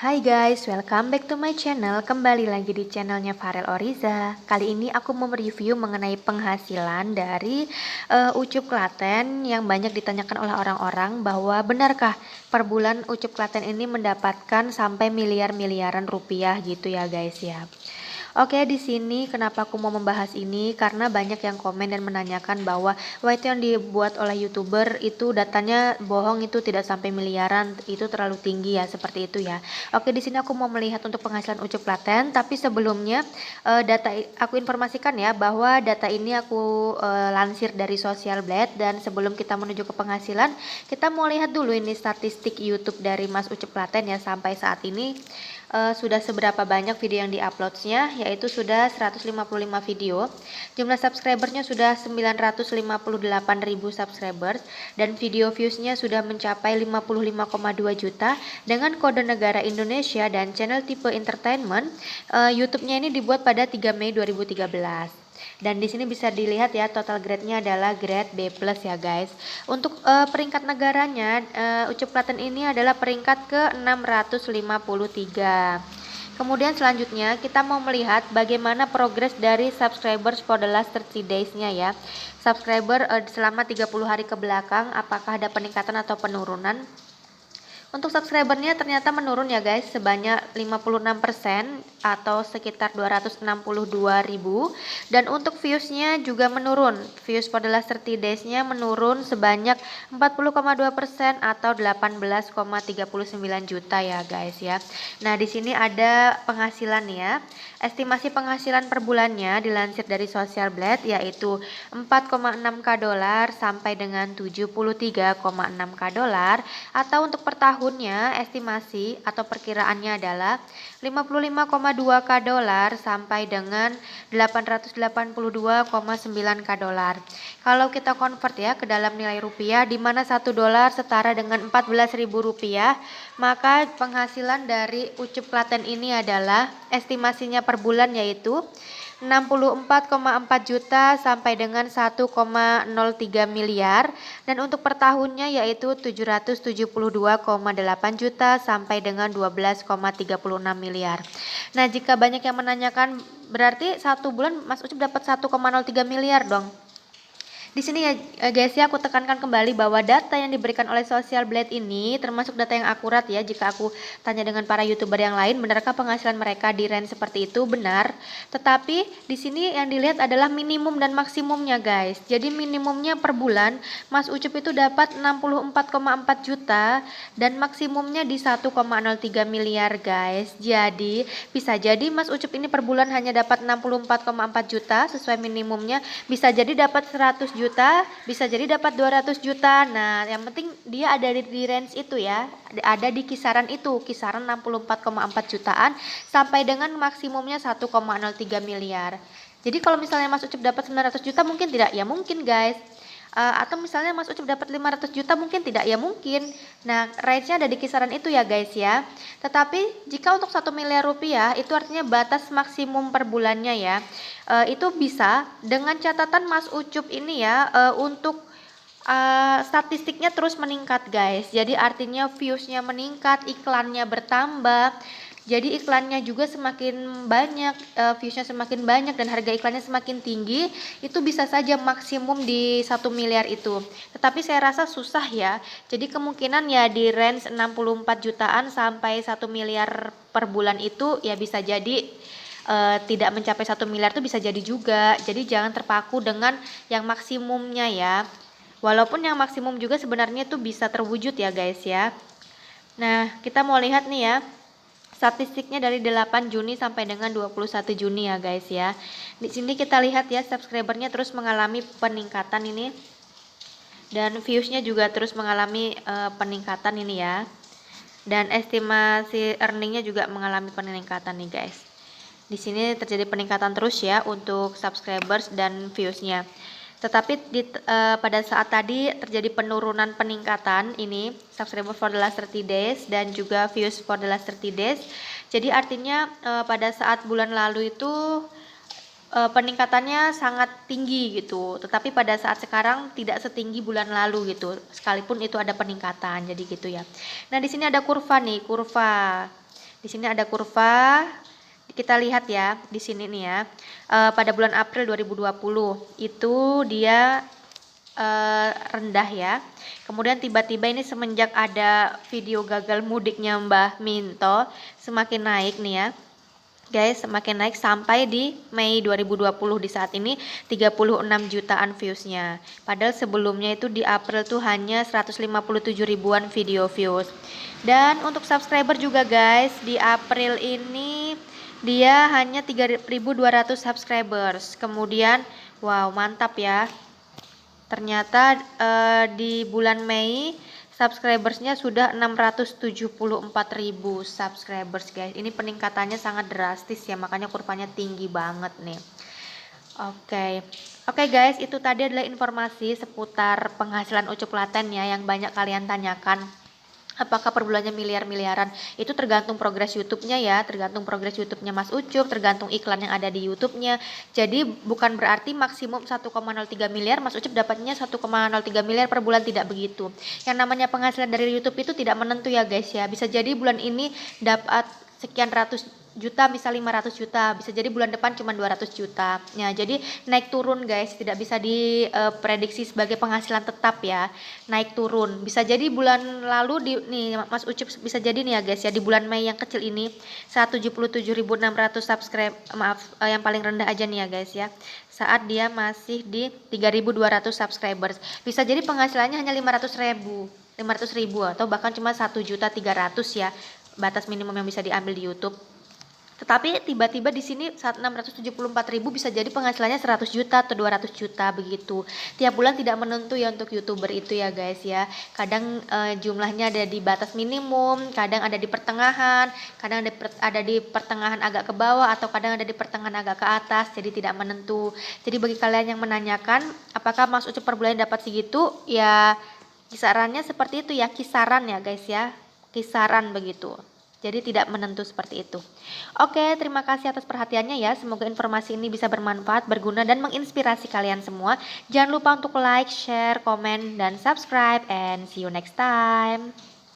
Hai guys, welcome back to my channel. Kembali lagi di channelnya Farel Oriza. Kali ini aku mau mereview mengenai penghasilan dari Ucup Klaten yang banyak ditanyakan oleh orang-orang bahwa benarkah per bulan Ucup Klaten ini mendapatkan sampai miliar-miliaran rupiah gitu ya guys ya. Oke, di sini kenapa aku mau membahas ini karena banyak yang komen dan menanyakan bahwa wah itu yang dibuat oleh YouTuber itu datanya bohong, itu tidak sampai miliaran, itu terlalu tinggi ya, seperti itu ya. Oke, di sini aku mau melihat untuk penghasilan Ucup Klaten, tapi sebelumnya data aku informasikan ya bahwa data ini aku lansir dari Social Blade, dan sebelum kita menuju ke penghasilan, kita mau lihat dulu ini statistik YouTube dari Mas Ucup Klaten ya sampai saat ini. Sudah seberapa banyak video yang diuploadnya, yaitu sudah 155 video. Jumlah subscribernya sudah 958.000 subscribers, dan video viewsnya sudah mencapai 55,2 juta dengan kode negara Indonesia dan channel tipe entertainment. YouTube-nya ini dibuat pada 3 Mei 2013. Dan di sini bisa dilihat ya, total grade-nya adalah grade B+ ya guys. Untuk peringkat negaranya, Ucup Klaten ini adalah peringkat ke-653. Kemudian selanjutnya kita mau melihat bagaimana progres dari subscribers for the last 30 days-nya ya. Subscriber selama 30 hari ke belakang, apakah ada peningkatan atau penurunan? Untuk subscribernya ternyata menurun ya guys, sebanyak 56% atau sekitar 262.000. Dan untuk viewsnya juga menurun. Views pada last 30 days-nya menurun sebanyak 40,2% atau 18,39 juta ya guys ya. Nah, di sini ada penghasilan ya. Estimasi penghasilan per bulannya dilansir dari Social Blade yaitu 4,6k dolar sampai dengan 73,6k dolar, atau untuk per tahunnya estimasi atau perkiraannya adalah 55,2k dolar sampai dengan 882,9k dolar. Kalau kita convert ya ke dalam nilai rupiah, di mana 1 dolar setara dengan 14.000 rupiah, maka penghasilan dari Ucup Klaten ini adalah estimasinya per bulan yaitu 64,4 juta sampai dengan 1,03 miliar, dan untuk per tahunnya yaitu 772,8 juta sampai dengan 12,36 miliar. Nah, jika banyak yang menanyakan, berarti satu bulan Mas Ucup dapat 1,03 miliar dong. Di sini ya guys ya, aku tekankan kembali bahwa data yang diberikan oleh Social Blade ini termasuk data yang akurat ya. Jika aku tanya dengan para YouTuber yang lain, benarkah penghasilan mereka di range seperti itu? Benar. Tetapi di sini yang dilihat adalah minimum dan maksimumnya guys. Jadi minimumnya per bulan Mas Ucup itu dapat 64,4 juta dan maksimumnya di 1,03 miliar guys. Jadi bisa jadi Mas Ucup ini per bulan hanya dapat 64,4 juta sesuai minimumnya, bisa jadi dapat 100 juta, bisa jadi dapat 200 juta. Nah, yang penting dia ada di range itu ya, ada di kisaran itu, kisaran 64,4 jutaan sampai dengan maksimumnya 1,03 miliar. Jadi kalau misalnya Mas Ucup dapat 900 juta mungkin tidak? Ya mungkin guys. Atau misalnya Mas Ucup dapat 500 juta mungkin tidak? Ya mungkin. Nah, range-nya ada di kisaran itu ya guys ya. Tetapi jika untuk 1 miliar rupiah itu artinya batas maksimum per bulannya ya. Itu bisa dengan catatan Mas Ucup ini ya, untuk statistiknya terus meningkat guys. Jadi artinya viewsnya meningkat, iklannya bertambah. Jadi iklannya juga semakin banyak, viewsnya semakin banyak, dan harga iklannya semakin tinggi, itu bisa saja maksimum di 1 miliar itu. Tetapi saya rasa susah ya. Jadi kemungkinan ya di range 64 jutaan sampai 1 miliar per bulan itu ya bisa jadi tidak mencapai 1 miliar itu bisa jadi juga. Jadi jangan terpaku dengan yang maksimumnya ya. Walaupun yang maksimum juga sebenarnya itu bisa terwujud ya guys ya. Nah, kita mau lihat nih ya. Statistiknya dari 8 Juni sampai dengan 21 Juni ya guys ya. Di sini kita lihat ya, subscribernya terus mengalami peningkatan ini. Dan viewsnya juga terus mengalami peningkatan ini ya. Dan estimasi earningnya juga mengalami peningkatan nih guys. Di sini terjadi peningkatan terus ya untuk subscribers dan viewsnya. Tetapi pada saat tadi terjadi penurunan peningkatan ini subscriber for the last 30 days dan juga views for the last 30 days. Jadi artinya pada saat bulan lalu itu peningkatannya sangat tinggi gitu. Tetapi pada saat sekarang tidak setinggi bulan lalu gitu. Sekalipun itu ada peningkatan, jadi gitu ya. Nah, di sini ada kurva nih, kurva. Di sini ada kurva. Kita lihat ya di sini nih ya. Pada bulan April 2020 itu dia rendah ya. Kemudian tiba-tiba ini semenjak ada video gagal mudiknya Mbah Minto semakin naik nih ya. Guys, semakin naik sampai di Mei 2020 di saat ini 36 jutaan viewsnya. Padahal sebelumnya itu di April tuh hanya 157 ribuan video views. Dan untuk subscriber juga guys, di April ini dia hanya 3.200 subscribers. Kemudian, wow mantap ya. Ternyata di bulan Mei subscribersnya sudah 674.000 subscribers guys. Ini peningkatannya sangat drastis ya, makanya kurvanya tinggi banget nih. Oke guys, itu tadi adalah informasi seputar penghasilan Ucup Klaten ya yang banyak kalian tanyakan. Apakah per bulannya miliar-miliaran? Itu tergantung progres YouTube-nya ya, tergantung progres YouTube-nya Mas Ucup, tergantung iklan yang ada di YouTube-nya. Jadi bukan berarti maksimum 1,03 miliar Mas Ucup dapatnya 1,03 miliar per bulan, tidak begitu. Yang namanya penghasilan dari YouTube itu tidak menentu ya guys ya. Bisa jadi bulan ini dapat sekian ratus juta, misal 500 juta, bisa jadi bulan depan cuma 200 juta. Ya, jadi naik turun guys, tidak bisa diprediksi sebagai penghasilan tetap ya. Naik turun. Bisa jadi bulan lalu nih Mas Ucup bisa jadi nih ya guys ya, di bulan Mei yang kecil ini 177.600 subscribe, yang paling rendah aja nih ya guys ya. Saat dia masih di 3.200 subscribers. Bisa jadi penghasilannya hanya 500.000 atau bahkan cuma 1.300.000 ya, batas minimum yang bisa diambil di YouTube. Tetapi tiba-tiba di sini saat 674.000 bisa jadi penghasilannya 100 juta atau 200 juta begitu. Tiap bulan tidak menentu ya untuk YouTuber itu ya guys ya. Kadang jumlahnya ada di batas minimum, kadang ada di pertengahan, kadang ada di pertengahan agak ke bawah, atau kadang ada di pertengahan agak ke atas, jadi tidak menentu. Jadi bagi kalian yang menanyakan apakah Mas Ucup per bulan dapat segitu, ya kisarannya seperti itu ya, kisaran ya guys ya. Kisaran begitu. Jadi tidak menentu seperti itu. Oke, terima kasih atas perhatiannya ya. Semoga informasi ini bisa bermanfaat, berguna, dan menginspirasi kalian semua. Jangan lupa untuk like, share, komen, dan subscribe. And see you next time.